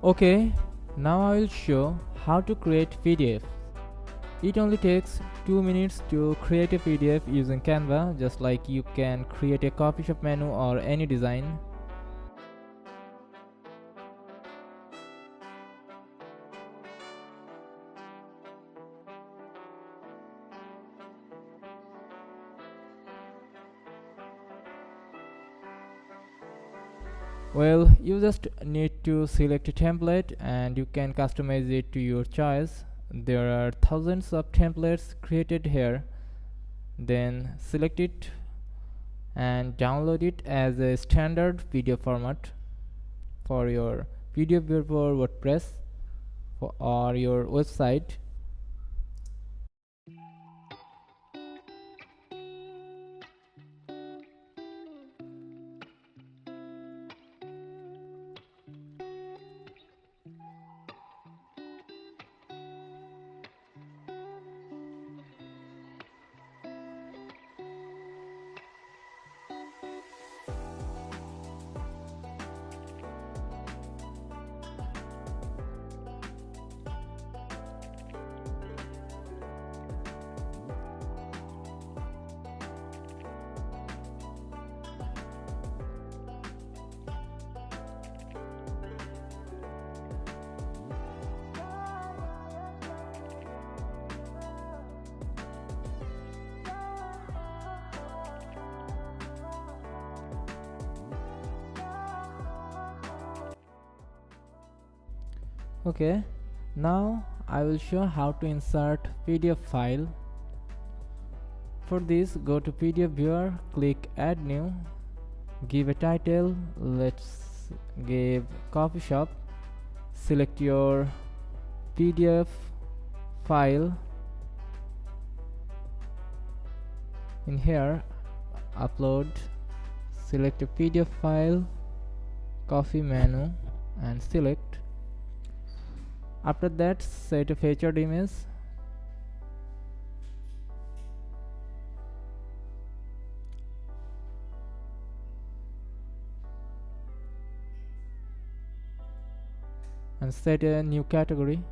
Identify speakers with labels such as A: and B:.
A: Okay, now I will show how to create PDF. It only takes 2 minutes to create a PDF using Canva, just like you can create a coffee shop menu or any design. Well, you just need to select a template and you can customize it to your choice. There are thousands of templates created here. Then select it and download it as a standard PDF format for your PDF viewer for WordPress or your website. Okay, now I will show how to insert PDF file. For this, go to PDF viewer, click add new, give a title, let's give coffee shop, select your PDF file. In here, upload, select a PDF file, coffee menu and select. After that, set a featured image. And set a new category.